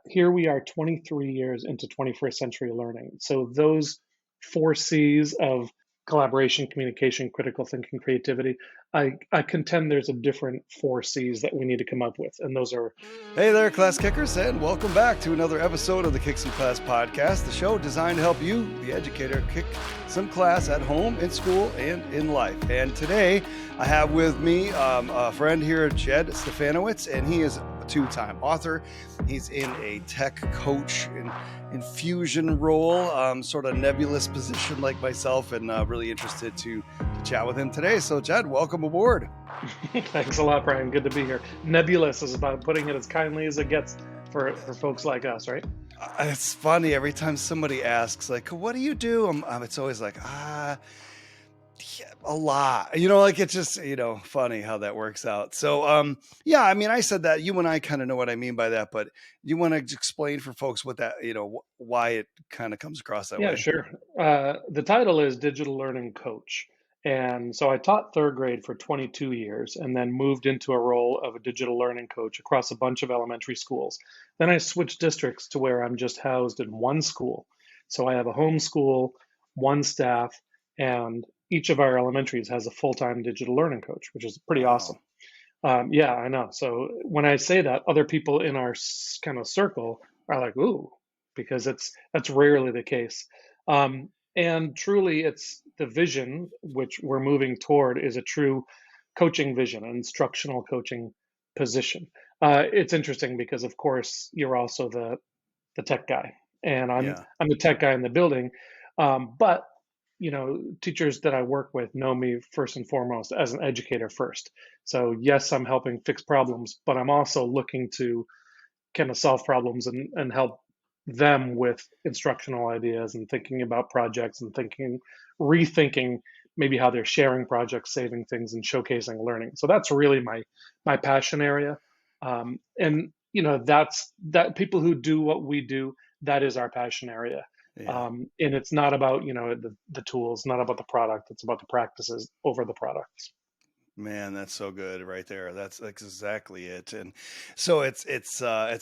here we are 23 years into 21st century learning. So those four C's of collaboration, communication, critical thinking, creativity, I contend there's a different four C's that we need to come up with. And those are Hey there, class kickers, and welcome back to another episode of the Kick Some Class podcast, the show designed to help you, the educator, kick some class at home, in school, and in life. And today I have with me a friend here, Jed Stefanowicz, and he is a two-time author. He's in a tech coach and infusion role, sort of nebulous position like myself, and really interested to chat with him today. So Jed, welcome aboard. Thanks a lot, Brian. Good to be here. Nebulous is about putting it as kindly as it gets for folks like us, right? It's funny every time somebody asks, like, "What do you do?" It's always like, yeah, a lot. It's just funny how that works out. So, yeah, I mean, I said that. You and I kind of know what I mean by that, but you want to explain for folks what that, why it kind of comes across that way? Yeah, sure. The title is Digital Learning Coach. And so I taught third grade for 22 years and then moved into a role of a digital learning coach across a bunch of elementary schools. Then I switched districts to where I'm just housed in one school. So I have a home school, one staff, and each of our elementaries has a full-time digital learning coach, which is pretty awesome. Wow. Yeah, I know. So when I say that, other people in our kind of circle are like, "Ooh," because that's rarely the case. And truly, it's the vision which we're moving toward is a true coaching vision, an instructional coaching position. It's interesting because, of course, you're also the tech guy, and Yeah. I'm the tech guy in the building. But teachers that I work with know me first and foremost as an educator first. So yes, I'm helping fix problems, but I'm also looking to kind of solve problems and help them with instructional ideas and thinking about projects and rethinking maybe how they're sharing projects, saving things, and showcasing learning. So that's really my passion area. And that's that people who do what we do, that is our passion area. Yeah. And it's not about the tools, not about the product. It's about the practices over the products. Man, that's so good right there. That's exactly it. And so it's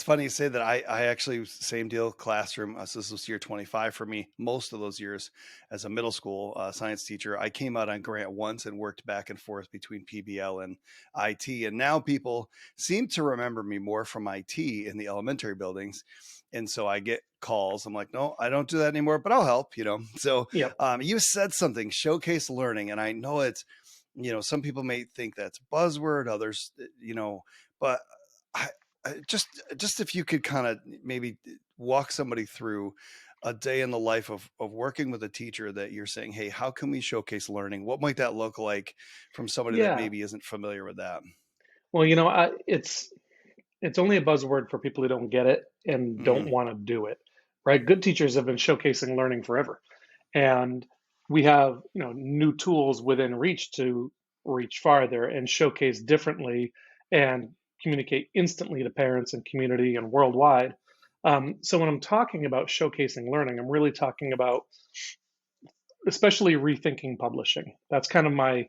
funny you say that. I actually same deal classroom. So this was year 25 for me. Most of those years as a middle school science teacher, I came out on grant once and worked back and forth between PBL and IT. And now people seem to remember me more from IT in the elementary buildings. And so I get calls. I'm like, no, I don't do that anymore, but I'll help. So Yep. you said something, showcase learning, and I know it's some people may think that's buzzword, others, but I, just if you could kind of maybe walk somebody through a day in the life of working with a teacher that you're saying, hey, how can we showcase learning? What might that look like from somebody that Yeah. maybe isn't familiar with that? Well, it's only a buzzword for people who don't get it and don't Mm, want to do it, right? Good teachers have been showcasing learning forever, and we have new tools within reach to reach farther and showcase differently and communicate instantly to parents and community and worldwide. So when I'm talking about showcasing learning, I'm really talking about especially rethinking publishing. That's kind of my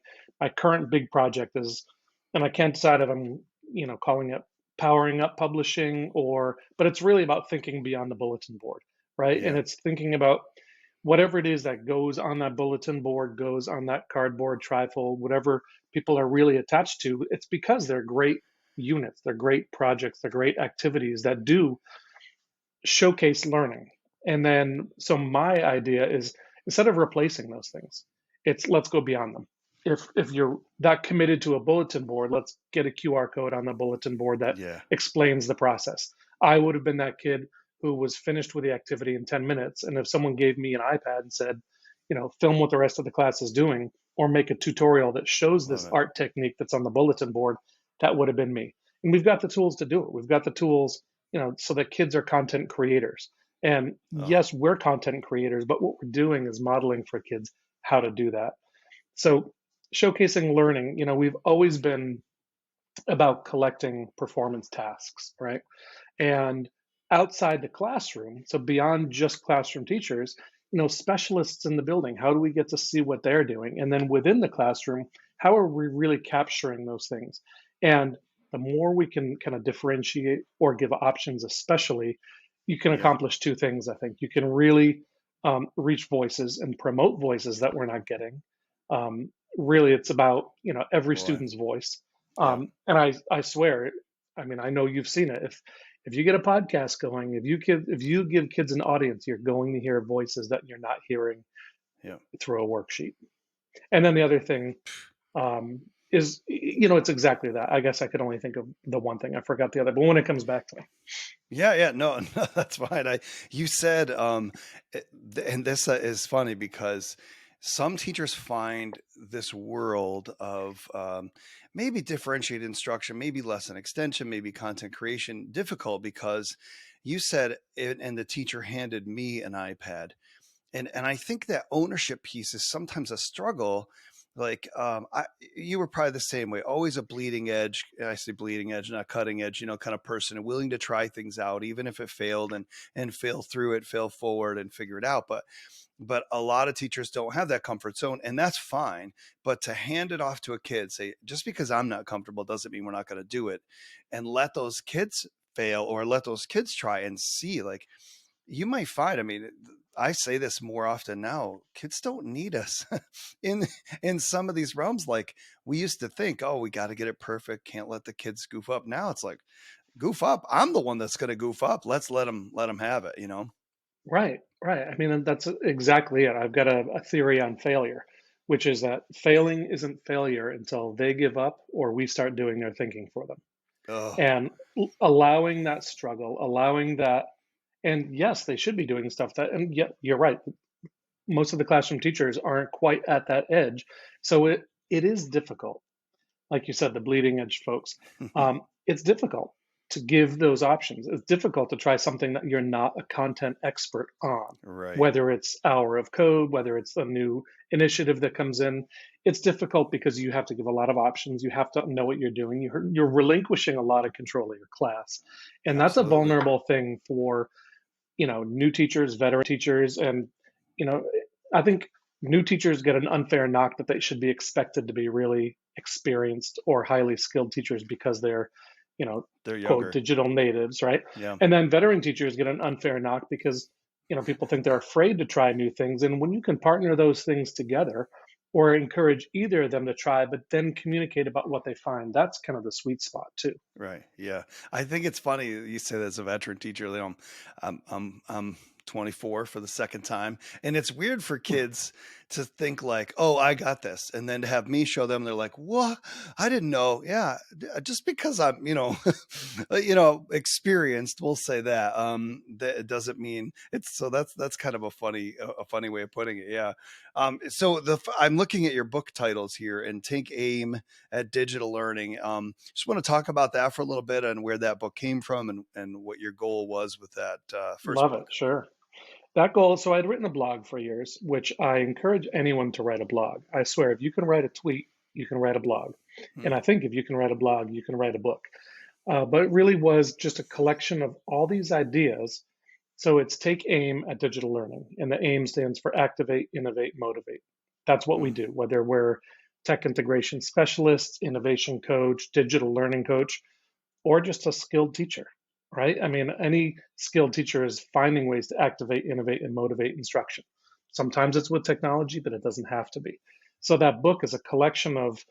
current big project is, and I can't decide if I'm calling it powering up publishing but it's really about thinking beyond the bulletin board, right? And yeah. it's thinking about whatever it is that goes on that bulletin board, goes on that cardboard trifold, whatever people are really attached to. It's because they're great units, they're great projects, they're great activities that do showcase learning. And then, so my idea is instead of replacing those things, it's let's go beyond them. If you're that committed to a bulletin board, let's get a QR code on the bulletin board that Yeah. explains the process. I would have been that kid who was finished with the activity in 10 minutes. And if someone gave me an iPad and said, film what the rest of the class is doing, or make a tutorial that shows Love this it. art technique that's on the bulletin board, that would have been me. And we've got the tools to do it. We've got the tools so that kids are content creators. And Oh, yes, we're content creators, but what we're doing is modeling for kids how to do that. So showcasing learning, we've always been about collecting performance tasks, right? And outside the classroom, so beyond just classroom teachers, specialists in the building, how do we get to see what they're doing? And then within the classroom, how are we really capturing those things? And the more we can kind of differentiate or give options, especially, you can Yeah. accomplish two things. I think you can really reach voices and promote voices that we're not getting. Really, it's about every Boy. student's voice. Yeah. And I swear, I mean, I know you've seen it. If you get a podcast going, if you give kids an audience, you're going to hear voices that you're not hearing Yeah. through a worksheet. And then the other thing is, it's exactly that. I guess I could only think of the one thing. I forgot the other, but when it comes back to me. Yeah, yeah, no, no, that's fine. You said, and this is funny because some teachers find this world of maybe differentiated instruction, maybe lesson extension, maybe content creation difficult because you said it, and the teacher handed me an iPad, and I think that ownership piece is sometimes a struggle. Like you were probably the same way, always a bleeding edge. I say bleeding edge, not cutting edge, kind of person, and willing to try things out, even if it failed, and fail through it, fail forward, and figure it out. But a lot of teachers don't have that comfort zone, and that's fine. But to hand it off to a kid, say just because I'm not comfortable doesn't mean we're not going to do it, and let those kids fail or let those kids try and see, like, you might find, I mean, I say this more often now, kids don't need us in some of these realms. Like, we used to think, oh, we got to get it perfect, can't let the kids goof up. Now it's like, goof up, I'm the one that's going to goof up, let's let them have it. Right, right. I mean, and that's exactly it. I've got a theory on failure, which is that failing isn't failure until they give up or we start doing their thinking for them. Oh, And allowing that struggle, allowing that, and yes, they should be doing stuff that, and yeah, you're right. Most of the classroom teachers aren't quite at that edge. So it is difficult. Like you said, the bleeding edge folks. It's difficult to give those options. It's difficult to try something that you're not a content expert on, right. whether it's Hour of Code, whether it's a new initiative that comes in. It's difficult because you have to give a lot of options. You have to know what you're doing. You're relinquishing a lot of control of your class. And that's a Absolutely. vulnerable thing for, new teachers, veteran teachers. And, you know, I think new teachers get an unfair knock that they should be expected to be really experienced or highly skilled teachers because they're, They're quote, younger. digital natives, right? Yeah. And then veteran teachers get an unfair knock because, people think they're afraid to try new things. And when you can partner those things together or encourage either of them to try, but then communicate about what they find, that's kind of the sweet spot too. Right. Yeah. I think it's funny you say that as a veteran teacher. I'm 24 for the second time, and it's weird for kids to think like, "Oh, I got this," and then to have me show them, they're like, "What? I didn't know." Yeah, just because I'm, experienced, we'll say that. That it doesn't mean it's so. That's kind of a funny way of putting it. Yeah. So I'm looking at your book titles here, and Take Aim at Digital Learning. Just want to talk about that for a little bit and where that book came from and what your goal was with that first Love it. book. Sure. That goal, so I'd written a blog for years, which I encourage anyone to write a blog. I swear, if you can write a tweet, you can write a blog. Hmm. And I think if you can write a blog, you can write a book. But it really was just a collection of all these ideas. So it's take aim at digital learning. And the aim stands for activate, innovate, motivate. That's what we Hmm. do, whether we're tech integration specialists, innovation coach, digital learning coach, or just a skilled teacher, right? I mean, any skilled teacher is finding ways to activate, innovate, and motivate instruction. Sometimes it's with technology, but it doesn't have to be. So that book is a collection of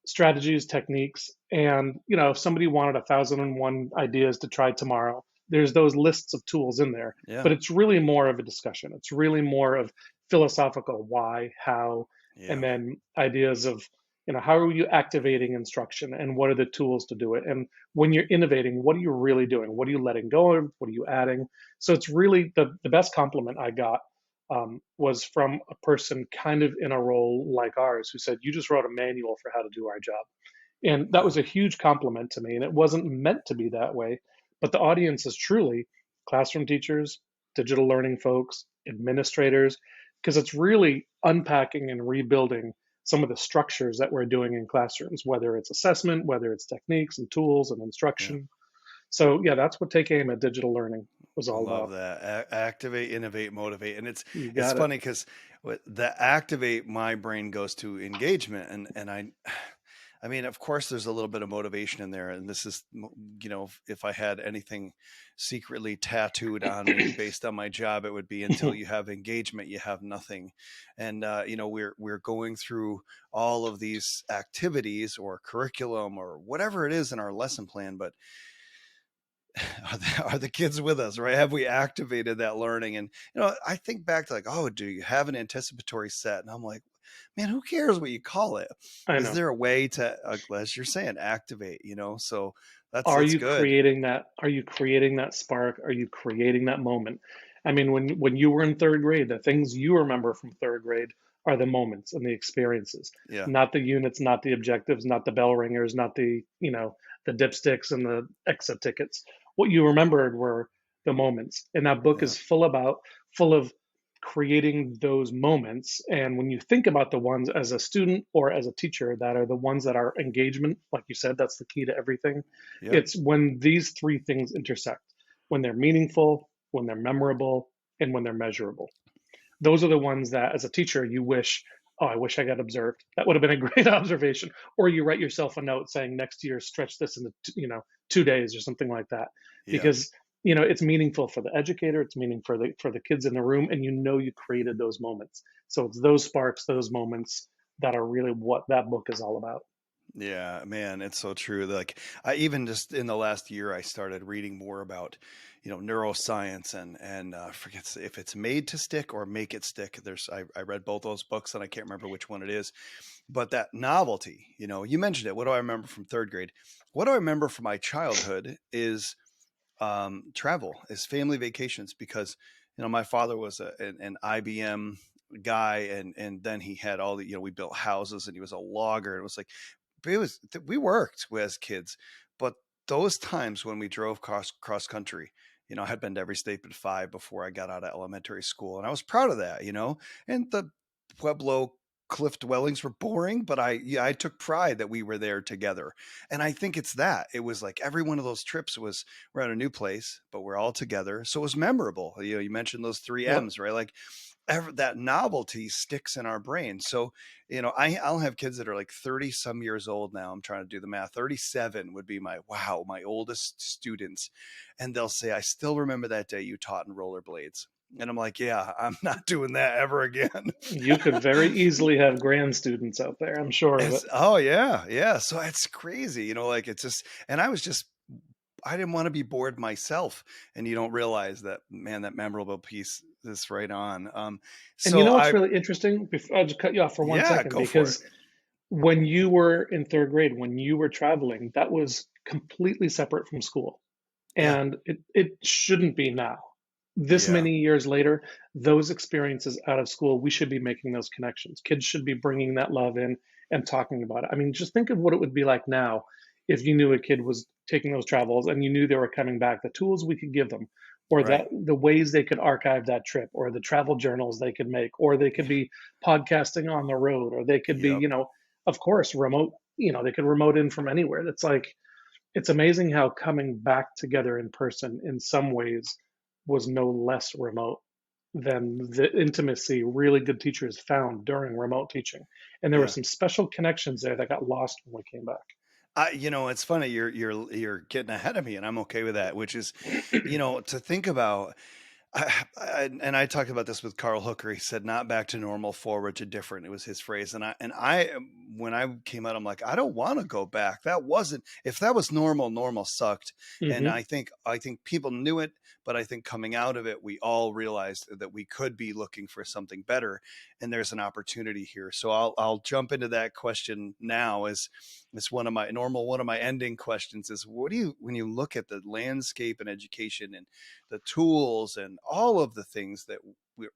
strategies, techniques, and if somebody wanted 1,001 ideas to try tomorrow, there's those lists of tools in there. Yeah. But it's really more of a discussion. It's really more of philosophical why, how, and Yeah. then ideas of how are you activating instruction and what are the tools to do it? And when you're innovating, what are you really doing? What are you letting go of? What are you adding? So it's really the best compliment I got was from a person kind of in a role like ours who said, "You just wrote a manual for how to do our job." And that was Wow. a huge compliment to me. And it wasn't meant to be that way. But the audience is truly classroom teachers, digital learning folks, administrators, because it's really unpacking and rebuilding some of the structures that we're doing in classrooms, whether it's assessment, whether it's techniques and tools and Yeah. instruction. So, yeah, that's what Take Aim at Digital Learning was all Love about. that. Activate, innovate, motivate. And You it's got it. funny because the activate, my brain goes to engagement, and I mean, of course, there's a little bit of motivation in there, and this is, if I had anything secretly tattooed on me based on my job, it would be until you have engagement, you have nothing. And we're going through all of these activities or curriculum or whatever it is in our lesson plan, but are the kids with us, right? Have we activated that learning? And I think back to like, oh, do you have an anticipatory set? And I'm like, man, who cares what you call it? I Is know. there a way to, as you're saying, activate? So Are that's you good. creating that? Are you creating that spark? Are you creating that moment? I mean, when you were in third grade, the things you remember from third grade are the moments and the experiences, Yeah, not the units, not the objectives, not the bell ringers, not the dipsticks and the exit tickets. What you remembered were the moments, and that book yeah, is full of creating those moments. And when you think about the ones as a student or as a teacher that are the ones that are engagement, like you said, that's the key to everything. yep, It's when these three things intersect, when they're meaningful, when they're memorable, and when they're measurable. Those are the ones that, as a teacher, you wish, oh, I wish I got observed. That would have been a great observation. Or you write yourself a note saying, next year, stretch this into, 2 days or something like that. yeah. Because, it's meaningful for the educator, it's meaning for the kids in the room, and you created those moments. So it's those sparks, those moments that are really what that book is all about. Yeah, man, it's so true. Like I even just in the last year, I started reading more about, neuroscience and forget if it's made to stick or make it stick. I read both those books and I can't remember which one it is, but that novelty, you mentioned it. What do I remember from third grade? What do I remember from my childhood is travel, is family vacations, because my father was an IBM guy, and then he had all the, we built houses, and he was a logger. It was like we worked as kids, but those times when we drove cross country, I had been to every state but five before I got out of elementary school, and I was proud of that. And the Pueblo cliff dwellings were boring, but I took pride that we were there together. And I think it's that. It was like every one of those trips was, we're at a new place, but we're all together. So it was memorable. You mentioned those three Yep. M's, right? Like that novelty sticks in our brain. So, I'll have kids that are like 30 some years old now. I'm trying to do the math. 37 would be my oldest students. And they'll say, I still remember that day you taught in rollerblades. And I'm like, yeah, I'm not doing that ever again. You could very easily have grand students out there, I'm sure of it. Oh yeah, yeah. So it's crazy, like it's just, and I didn't want to be bored myself, and you don't realize that, man, that memorable piece is right on. And you So know what's really interesting? I'll just cut you off for one yeah, second go for it. because when you were in third grade, when you were traveling, that was completely separate from school. Yeah, And it shouldn't be now. This yeah, many years later, those experiences out of school, we should be making those connections. Kids should be bringing that love in and talking about it. I mean, just think of what it would be like now if you knew a kid was taking those travels and you knew they were coming back, the tools we could give them, or right. that the ways they could archive that trip, or the travel journals they could make, or they could Yeah, be podcasting on the road, or they could be, yep. of course, remote, they could remote in from anywhere. That's like, it's amazing how coming back together in person in some ways was no less remote than the intimacy really good teachers found during remote teaching. And there were Yeah. some special connections there that got lost when we came It's funny. You're getting ahead of me, and I'm okay with that. Which is, back. to think about. And I talked about this with Carl Hooker. He said, "Not back to normal, forward to different." It was his phrase. And I, when I came out, I'm like, I don't want to go back. That wasn't, if that was normal, normal sucked. And Hmm. I think people knew it, but I think coming out of it, we all realized that we could be looking for something better, and there's an opportunity here. So I'll jump into that question now. As it's one of my ending questions is, what do you, when you look at the landscape and education and the tools and all of the things that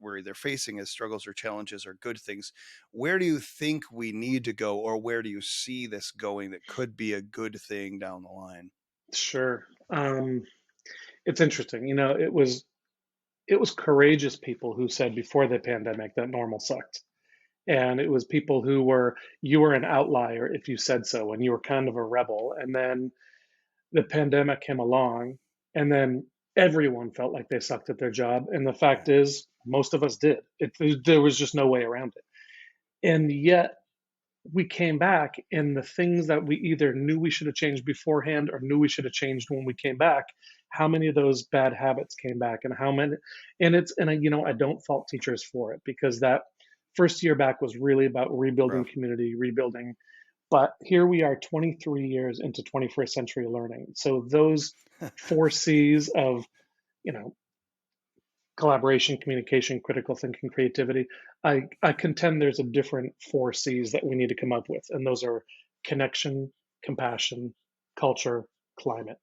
we're either facing as struggles or challenges or good things, where do you think we need to go, or where do you see this going that could be a good thing down the line? Sure. It's interesting. It was courageous people who said before the pandemic that normal sucked. And it was people you were an outlier if you said so, and you were kind of a rebel. And then the pandemic came along, and then everyone felt like they sucked at their job. And the Yeah, fact is, most of us did. There was just no way around it. And yet, we came back, and the things that we either knew we should have changed beforehand or knew we should have changed when we came back, how many of those bad habits came back, and how many, I don't fault teachers for it, because that first year back was really about rebuilding Rough. community, rebuilding. But here we are 23 years into 21st century learning. So those four C's of, you know, collaboration, communication, critical thinking, creativity, I contend there's a different four C's that we need to come up with. And those are connection, compassion, culture, climate.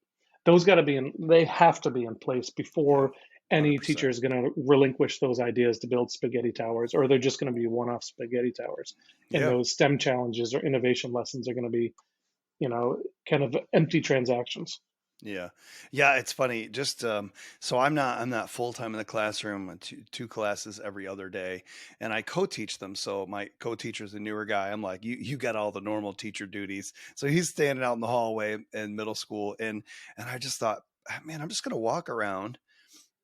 Those got to be in, they have to be in place Yeah, before any teacher 100%. is going to relinquish those ideas to build spaghetti towers, or they're just going to be one off spaghetti towers. And Yeah. those STEM challenges or innovation lessons are going to be, kind of empty transactions. Yeah. Yeah, it's funny. Just so I'm not full time in the classroom, two classes every other day, and I co-teach them. So my co-teacher's a newer guy. I'm like, you got all the normal teacher duties. So he's standing out in the hallway in middle school, and I just thought, "Ah, man, I'm just gonna walk around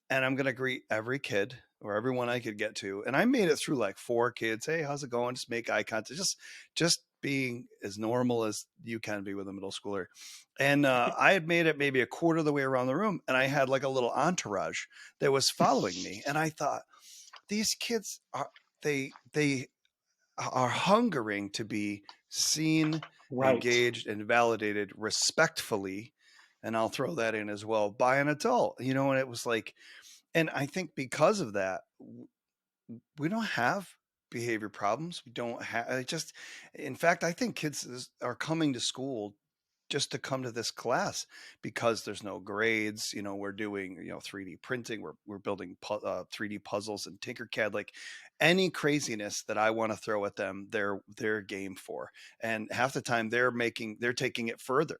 and I'm gonna greet every kid or everyone I could get to." And I made it through like four kids. Hey, how's it going? Just make eye contact. Just being as normal as you can be with a middle schooler. And I had made it maybe a quarter of the way around the room, and I had like a little entourage that was following me. And I thought, these kids are they are hungering to be seen, Right. engaged, and validated respectfully. And I'll throw that in as well by an adult, and it was like, and I think because of that, we don't have behavior problems. We don't have just, in fact, I think are coming to school just to come to this class because there's no grades. We're doing 3D printing. We're building 3D puzzles and Tinkercad. Like any craziness that I want to throw at them, they're game for. And half the time they're taking it further.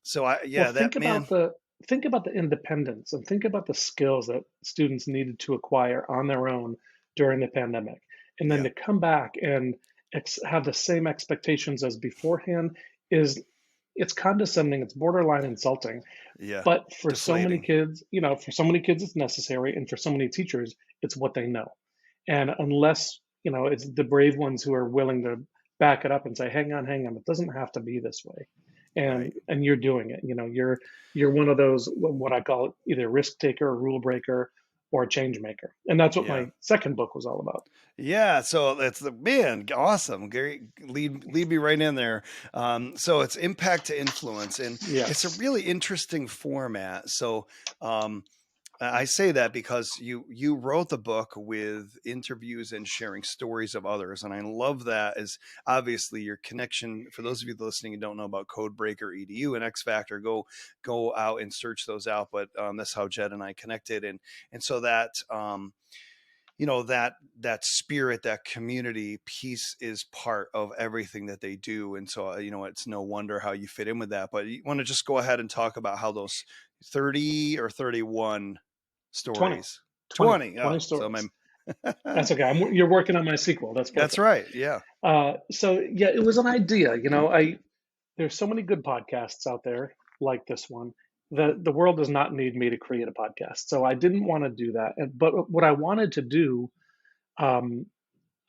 So Well, yeah, that man. think about the independence, and think about the skills that students needed to acquire on their own during the pandemic. And then Yeah, to come back and have the same expectations as beforehand is, it's condescending, it's borderline insulting. yeah, But for so many deflating. kids, for so many kids it's necessary, and for so many teachers it's what they know. And unless, it's the brave ones who are willing to back it up and say, hang on, it doesn't have to be this way. Right. And you're doing it. You're one of those, what I call either risk taker, or rule breaker, or a change maker. And that's what Yeah. my second book was all about. Yeah, so that's the man, awesome. Gary, lead me right in there. So it's impact to influence, and it's a Yes. really interesting format. So I say that because you wrote the book with interviews and sharing stories of others, and I love that. Is obviously your connection. For those of you listening and don't know about Codebreaker EDU and X Factor, go out and search those out. But that's how Jed and I connected, and so that. That spirit, that community piece is part of everything that they do. And so it's no wonder how you fit in with that. But you want to just go ahead and talk about how those 30 or 31 20, stories. 20, 20. Oh, 20 so my stories. That's okay. You're working on my sequel. That's that's perfect. right. Yeah. So yeah, it was an idea. There's so many good podcasts out there like this one. The world does not need me to create a podcast, so I didn't want to do that. But what I wanted to do, um,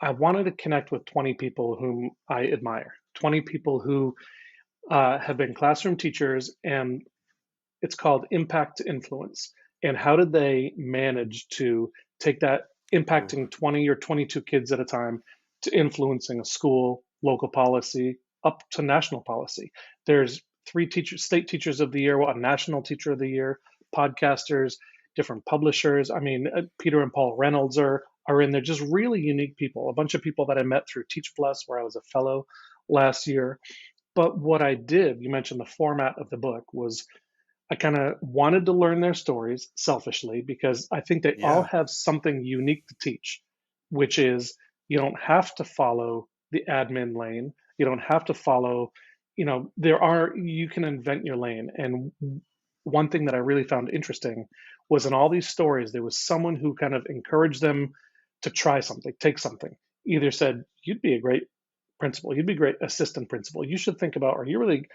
I wanted to connect with 20 people whom I admire, 20 people who have been classroom teachers, and it's called impact to influence. And how did they manage to take that, Ooh. impacting 20 or 22 kids at a time, to influencing a school, local policy, up to national policy? There's three teachers, state teachers of the year, a national teacher of the year, podcasters, different publishers. I mean, Peter and Paul Reynolds are in there. Just really unique people. A bunch of people that I met through Teach Plus, where I was a fellow last year. But what I did, you mentioned the format of the book, was I kind of wanted to learn their stories selfishly, because I think they all Yeah. have something unique to teach, which is, you don't have to follow the admin lane. You don't have to follow, you can invent your lane. And one thing that I really found interesting was, in all these stories, there was someone who kind of encouraged them to try something, take something, either said, you'd be a great principal, you'd be a great assistant principal. You should think about, or you're really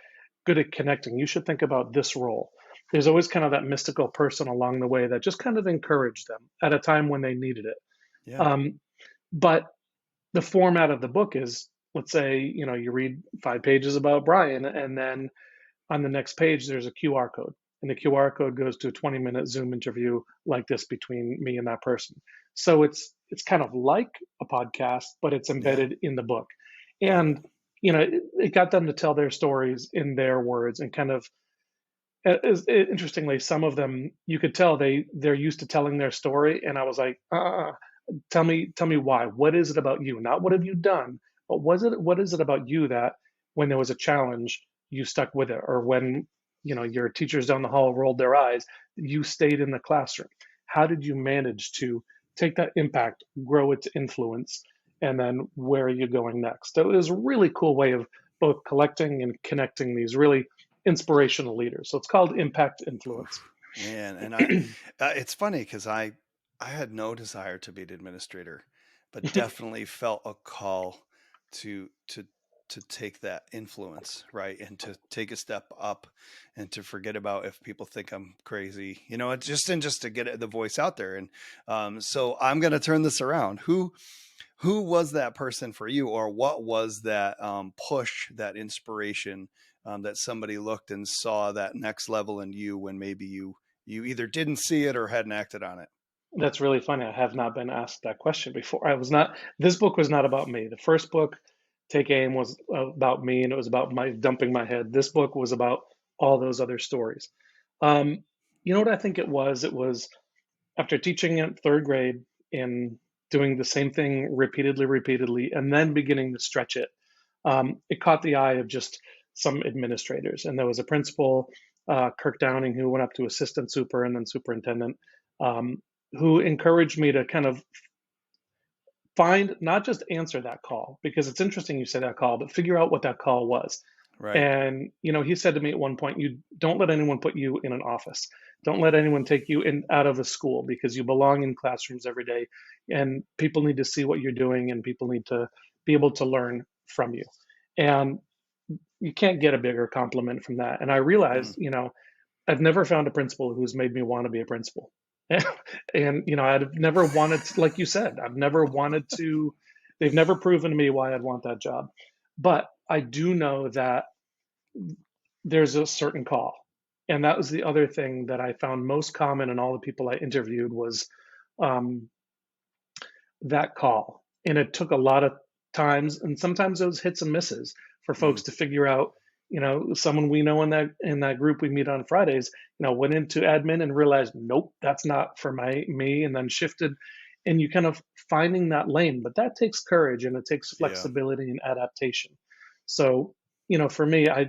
good at connecting, you should think about this role. There's always kind of that mystical person along the way that just kind of encouraged them at a time when they needed it. Yeah. Um, but the format of the book is let's say, you read 5 pages about Brian, and then on the next page, there's a QR code. And the QR code goes to a 20-minute Zoom interview like this between me and that person. So it's kind of like a podcast, but it's Yeah. embedded in the book. Right. And it got them to tell their stories in their words and kind of interestingly, some of them you could tell they're used to telling their story, and I was like, tell me why. What is it about you? Not what have you done, but what is it about you that when there was a challenge, you stuck with it, or when your teachers down the hall rolled their eyes, you stayed in the classroom. How did you manage to take that impact, grow its influence, and then where are you going next? So it was a really cool way of both collecting and connecting these really inspirational leaders. So it's called impact influence. Man, and it's funny because I had no desire to be an administrator, but definitely felt a call to to to take that influence, right, and to take a step up, and to forget about if people think I'm crazy, it's just to get the voice out there. And so I'm going to turn this around. Who was that person for you, or what was that push, that inspiration, that somebody looked and saw that next level in you when maybe you either didn't see it or hadn't acted on it? That's really funny. I have not been asked that question before. This book was not about me. The first book, Take Aim, was about me and it was about my dumping my head. This book was about all those other stories. Um, you know what I think it was? It was after teaching in third grade and doing the same thing repeatedly, and then beginning to stretch it. It caught the eye of just some administrators. And there was a principal, Kirk Downing, who went up to assistant super and then superintendent, um, who encouraged me to kind of find, not just answer that call, because it's interesting you say that call, but figure out what that call was. Right. And he said to me at one point, "You don't let anyone put you in an office. Don't let anyone take you in out of a school because you belong in classrooms every day, and people need to see what you're doing, and people need to be able to learn from you." And you can't get a bigger compliment from that. And I Mm. realized, I've never found a principal who's made me want to be a principal. And I've never wanted to, like you said, I've never wanted to, they've never proven to me why I'd want that job. But I do know that there's a certain call. And that was the other thing that I found most common in all the people I interviewed was um, that call. And it took a lot of times, and sometimes those hits and misses for Mm. folks to figure out. Someone we know in that group we meet on Fridays, went into admin and realized, nope, that's not for me, and then shifted. And you kind of finding that lane, but that takes courage and it takes Yeah. flexibility and adaptation. So, for me, I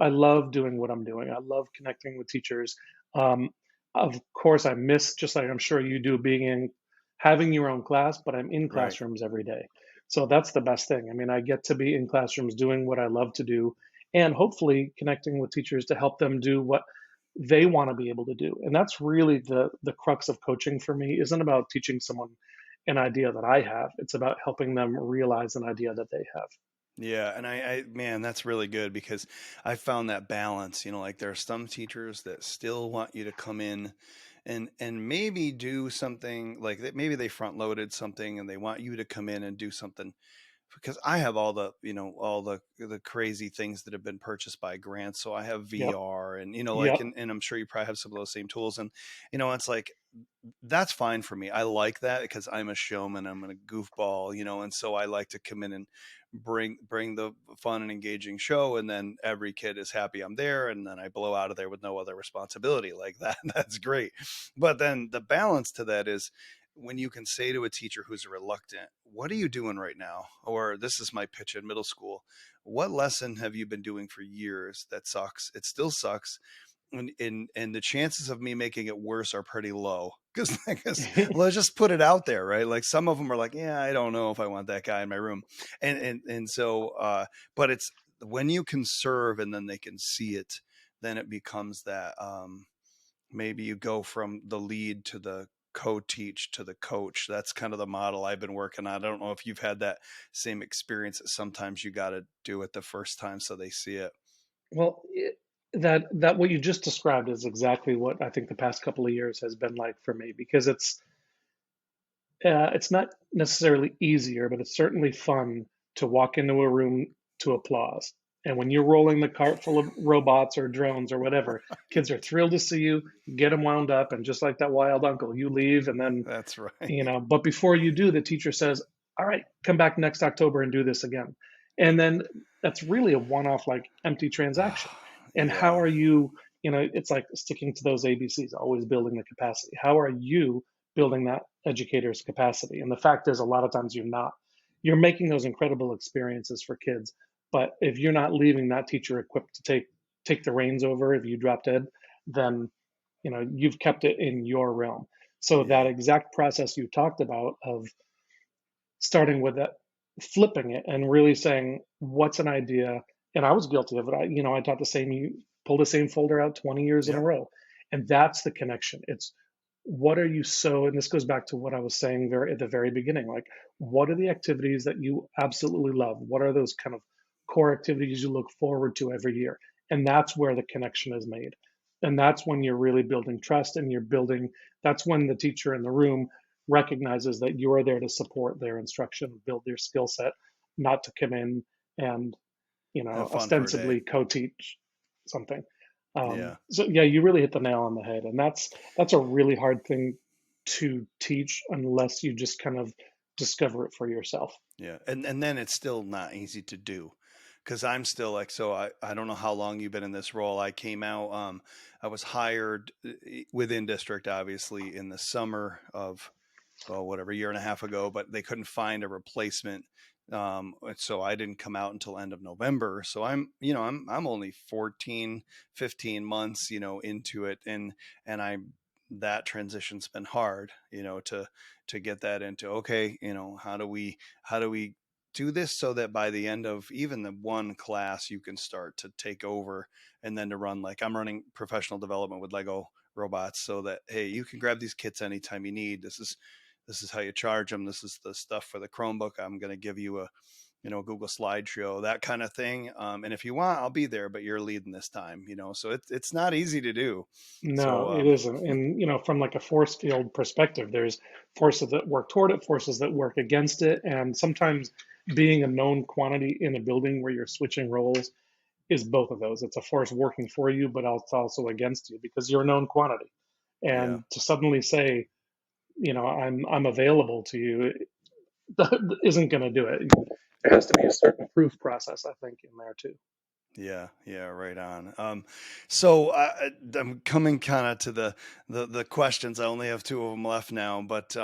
love doing what I'm doing. I love connecting with teachers. Um, of course, I miss, just like I'm sure you do, being in having your own class, but I'm in Right. classrooms every day. So that's the best thing. I mean, I get to be in classrooms doing what I love to do and hopefully connecting with teachers to help them do what they want to be able to do. And that's really the crux of coaching for me. Isn't about teaching someone an idea that I have. It's about helping them realize an idea that they have. Yeah, and man, that's really good because I found that balance, like there are some teachers that still want you to come in and maybe do something like that. Maybe they front loaded something and they want you to come in and do something because I have all the crazy things that have been purchased by grants. So I have Yep. VR and like, Yep. and I'm sure you probably have some of those same tools. And it's like that's fine for me. I like that because I'm a showman. I'm a goofball, and so I like to come in and bring the fun and engaging show, and then every kid is happy I'm there, and then I blow out of there with no other responsibility like that. That's great. But then the balance to that is when you can say to a teacher who's reluctant, "What are you doing right now?" Or this is my pitch in middle school. What lesson have you been doing for years that sucks? It still sucks, and the chances of me making it worse are pretty low because let's just put it out there, right? Like some of them are like, yeah, I don't know if I want that guy in my room, and so but it's when you can serve and then they can see it, then it becomes that maybe you go from the lead to the co-teach to the coach. That's kind of the model I've been working on. I don't know if you've had that same experience that sometimes you got to do it the first time so they see it. Well, that what you just described is exactly what I think the past couple of years has been like for me because it's not necessarily easier, but it's certainly fun to walk into a room to applause. And when you're rolling the cart full of robots or drones or whatever, kids are thrilled to see you, get them wound up, and just like that wild uncle, you leave, and then, That's right. but before you do, the teacher says, all right, come back next October and do this again. And then that's really a one-off, like empty transaction. And how Yeah. are you, it's like sticking to those ABCs, always building the capacity. How are you building that educator's capacity? And the fact is, a lot of times you're not. You're making those incredible experiences for kids, but if you're not leaving that teacher equipped to take the reins over, if you drop dead, then you've kept it in your realm. So that Yeah. exact process you talked about of starting with that, flipping it and really saying, what's an idea? And I was guilty of it. I taught the same, you pull the same folder out 20 years in a Yep. row. And that's the connection. It's what are you so, and this goes back to what I was saying at the very beginning, like, what are the activities that you absolutely love? What are those kind of core activities you look forward to every year? And that's where the connection is made. And that's when you're really building trust and that's when the teacher in the room recognizes that you are there to support their instruction, build their skill set, not to come in and, Have fun for a day. ostensibly co-teach something. Yeah. So yeah, you really hit the nail on the head, and that's a really hard thing to teach unless you just kind of discover it for yourself. Yeah. And then it's still not easy to do because I'm still like, so I don't know how long you've been in this role. I came out, I was hired within district, obviously, in the summer of, well, whatever, a year and a half ago, but they couldn't find a replacement. So I didn't come out until end of November. So I'm only 14, 15 months, into it. And that transition's been hard, to get that into, okay, how do we do this so that by the end of even the one class, you can start to take over and then to run, like I'm running professional development with Lego robots so that, hey, you can grab these kits anytime you need. This is how you charge them. This is the stuff for the Chromebook. I'm going to give you a, Google slideshow, that kind of thing. And if you want, I'll be there, but you're leading this time, so it's not easy to do. No, So, it isn't. And from like a force field perspective, there's forces that work toward it, forces that work against it, and sometimes being a known quantity in a building where you're switching roles is both of those. It's a force working for you, but it's also against you because you're a known quantity. yeah. And to suddenly say, I'm available to you, isn't going to do it. There has to be a certain proof process, I think, in there too. Yeah, yeah, right on. So I'm coming kind of to the questions. I only have two of them left now, but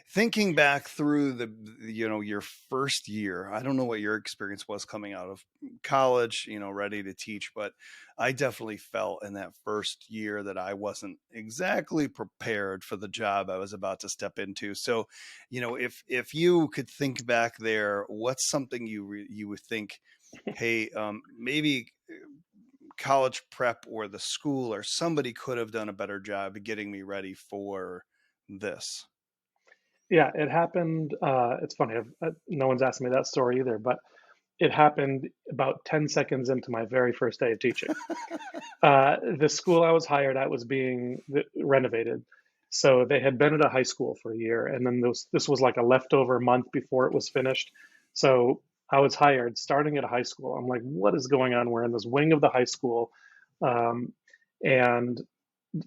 thinking back through your first year, I don't know what your experience was coming out of college, ready to teach, but I definitely felt in that first year that I wasn't exactly prepared for the job I was about to step into. So, if you could think back there, what's something you would think, hey, maybe college prep or the school or somebody could have done a better job of getting me ready for this? Yeah, it happened. It's funny. No one's asked me that story either, but it happened about 10 seconds into my very first day of teaching. The school I was hired at was being renovated. So they had been at a high school for a year, and then this was like a leftover month before it was finished. So I was hired starting at a high school. I'm like, what is going on? We're in this wing of the high school, um, and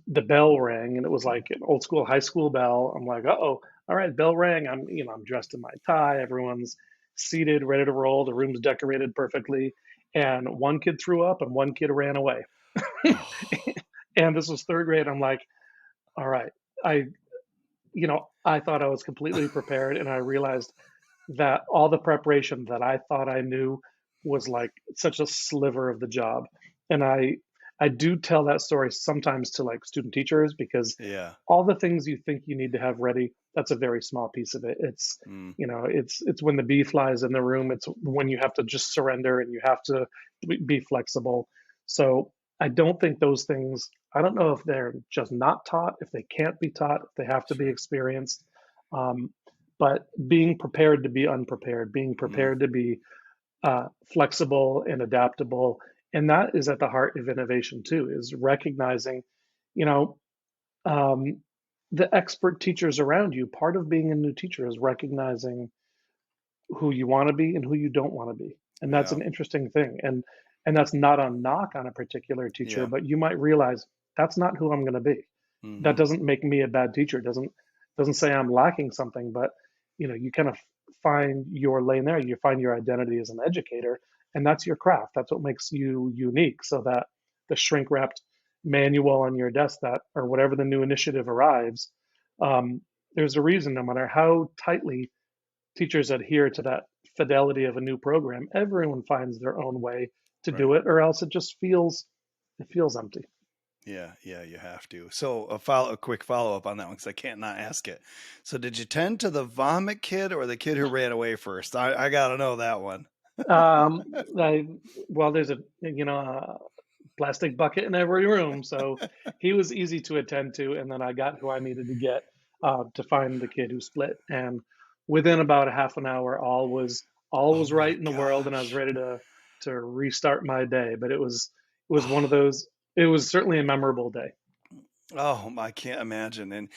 the bell rang, and it was like an old school high school bell. I'm like, uh-oh, all right, bell rang. I'm dressed in my tie. Everyone's seated, ready to roll. The room's decorated perfectly, and one kid threw up, and one kid ran away. Oh, And this was third grade. I'm like, all right, I, I thought I was completely prepared, and I realized that all the preparation that I thought I knew was like such a sliver of the job. And I do tell that story sometimes to like student teachers because yeah. all the things you think you need to have ready, that's a very small piece of it. It's Mm, it's when the bee flies in the room, it's when you have to just surrender and you have to be flexible. So I don't think those things, I don't know if they're just not taught, if they can't be taught, if they have to be sure. experienced. Um, but being prepared to be unprepared, being Mm, prepared to be flexible and adaptable, and that is at the heart of innovation too, is recognizing, you know, um, the expert teachers around you. Part of being a new teacher is recognizing who you want to be and who you don't want to be. And that's Yeah. an interesting thing. And that's not a knock on a particular teacher, Yeah. but you might realize that's not who I'm going to be. That Hmm. doesn't make me a bad teacher. It doesn't say I'm lacking something, but you kind of find your lane there. You find your identity as an educator, and that's your craft. That's what makes you unique. So that the shrink wrapped manual on your desk, that or whatever the new initiative arrives, um, there's a reason. No matter how tightly teachers adhere to that fidelity of a new program, everyone finds their own way to Right. do it, or else it feels empty. Yeah, yeah, you have to. So a quick follow up on that one because I can't not ask it. So did you tend to the vomit kid or the kid who ran away first? I gotta know that one. Um, I, well, there's a plastic bucket in every room, so he was easy to attend to, and then I got who I needed to get to find the kid who split, and within about a half an hour, all was Oh right my in the world, and I was gosh. ready to restart my day. But it was one of those. It was certainly a memorable day. Oh, I can't imagine. And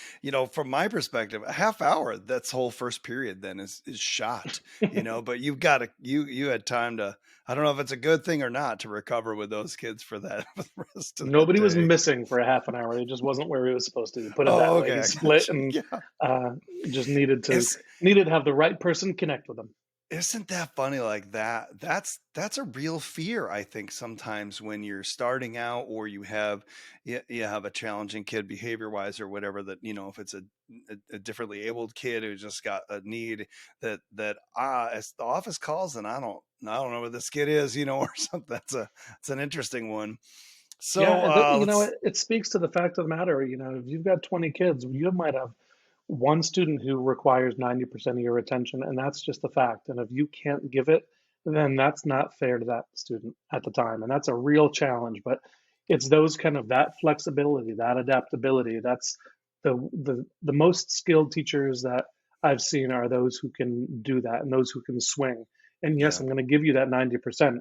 from my perspective, a half hour, that's whole first period then is shot, but you've got to you had time to, I don't know if it's a good thing or not to recover with those kids for that for the rest of the Nobody was day. missing for a half an hour. He just wasn't where he was supposed to be. Put it Oh, that way. okay, He I split got you. and Yeah. uh, just needed to Is needed to have the right person connect with him. Isn't that funny like that? That's a real fear, I think, sometimes when you're starting out or you have a challenging kid behavior wise or whatever, that if it's a differently abled kid who just got a need that as the office calls and I don't know what this kid is, or something. It's an interesting one. Yeah, So and let's it speaks to the fact of the matter. If you've got 20 kids, you might have one student who requires 90% of your attention, and that's just the fact. And if you can't give it, then that's not fair to that student at the time, and that's a real challenge. But it's those kind of that flexibility, that adaptability. That's the most skilled teachers that I've seen are those who can do that and those who can swing. And yes, yeah. I'm going to give you that 90%,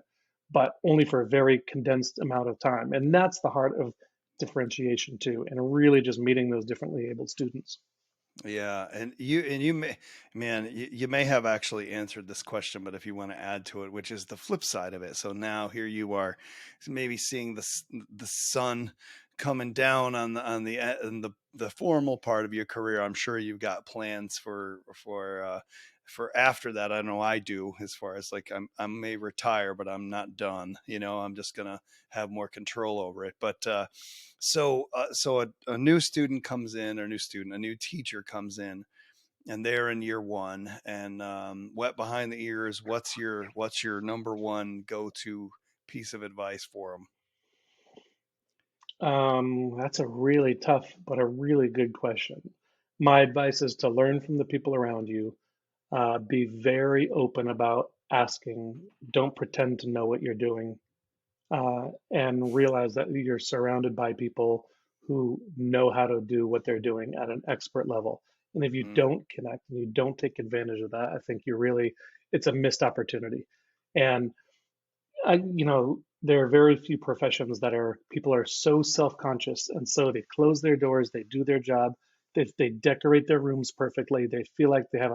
but only for a very condensed amount of time. And that's the heart of differentiation too, and really just meeting those differently abled students. Yeah, and you may, man, you may have actually answered this question, but if you want to add to it, which is the flip side of it. So now here you are, maybe seeing the sun coming down on the formal part of your career. I'm sure you've got plans for after that. I know I do, as far as like I may retire, but I'm not done. I'm just gonna have more control over it. But so a new student comes in, or a new teacher comes in, and they're in year one, and wet behind the ears. What's your number one go to piece of advice for them? That's a really tough, but a really good question. My advice is to learn from the people around you. Be very open about asking. Don't pretend to know what you're doing, and realize that you're surrounded by people who know how to do what they're doing at an expert level. And if you Mm, don't connect and you don't take advantage of that, I think it's a missed opportunity. And there are very few professions that people are so self-conscious, and so they close their doors, they do their job, they decorate their rooms perfectly, they feel like they have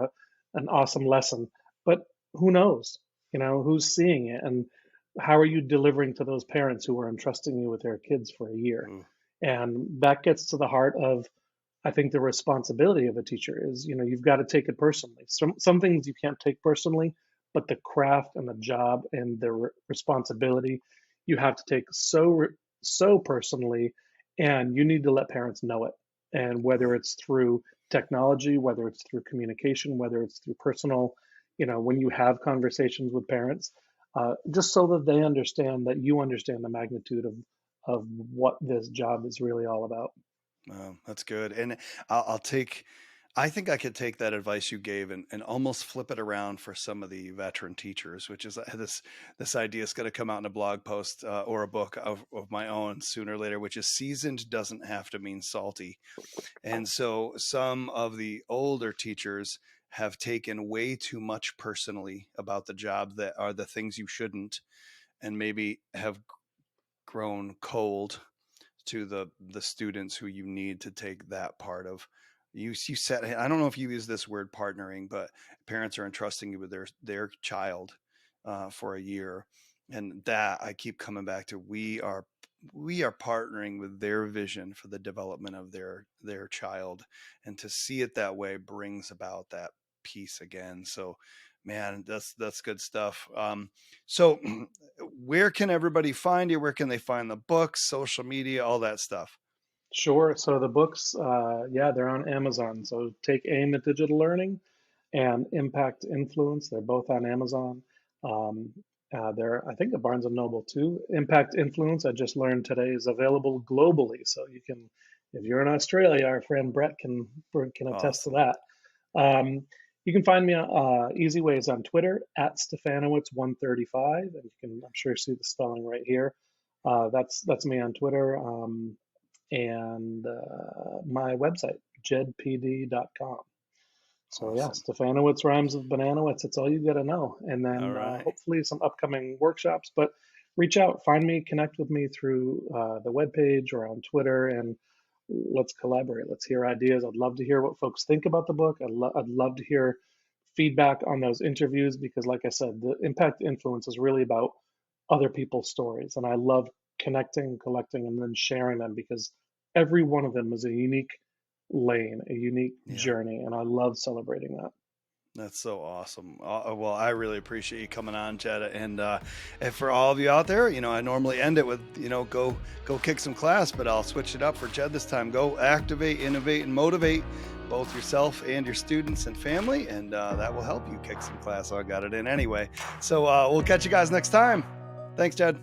an awesome lesson, but who knows? Who's seeing it, and how are you delivering to those parents who are entrusting you with their kids for a year? ooh, And that gets to the heart of, I think, the responsibility of a teacher is, you've got to take it personally. Some things you can't take personally, but the craft and the job and the responsibility you have to take so personally, and you need to let parents know it. And whether yeah. it's through technology, whether it's through communication, whether it's through personal, when you have conversations with parents, just so that they understand that you understand the magnitude of what this job is really all about. That's good. And I'll take, I think I could take that advice you gave and almost flip it around for some of the veteran teachers, which is this idea is going to come out in a blog post or a book of my own sooner or later, which is seasoned doesn't have to mean salty. And so some of the older teachers have taken way too much personally about the job that are the things you shouldn't, and maybe have grown cold to the students who you need to take that part of you said, I don't know if you use this word partnering, but parents are entrusting you with their child for a year. And that I keep coming back to, we are partnering with their vision for the development of their child, and to see it that way brings about that peace again. So man, that's good stuff. So where can everybody find you? Where can they find the books, social media, all that stuff? Sure. So the books, yeah, they're on Amazon. So Take Aim at Digital Learning and Impact Influence, they're both on Amazon. Um, they're, I think, at Barnes and Noble too. Impact Influence, I just learned today, is available globally. So you can, if you're in Australia, our friend Brett can attest to Awesome. that. You can find me easy ways on Twitter at Stefanowicz135, and you can, I'm sure, see the spelling right here. That's me on Twitter. And my website, jedpd.com. So yeah, Awesome. Stefanowicz rhymes with Bananowitz. It's all you got to know. And All then right. hopefully some upcoming workshops. But reach out, find me, connect with me through the webpage or on Twitter, and let's collaborate. Let's hear ideas. I'd love to hear what folks think about the book. I'd love to hear feedback on those interviews because, like I said, the impact influence is really about other people's stories. And I love connecting, collecting, and then sharing them because every one of them is a unique lane, a unique Yeah. journey. And I love celebrating that. That's so awesome. Well, I really appreciate you coming on, Jed. And for all of you out there, I normally end it with, go kick some class, but I'll switch it up for Jed this time. Go activate, innovate, and motivate both yourself and your students and family, and that will help you kick some class. So I got it in anyway. So we'll catch you guys next time. Thanks, Jed.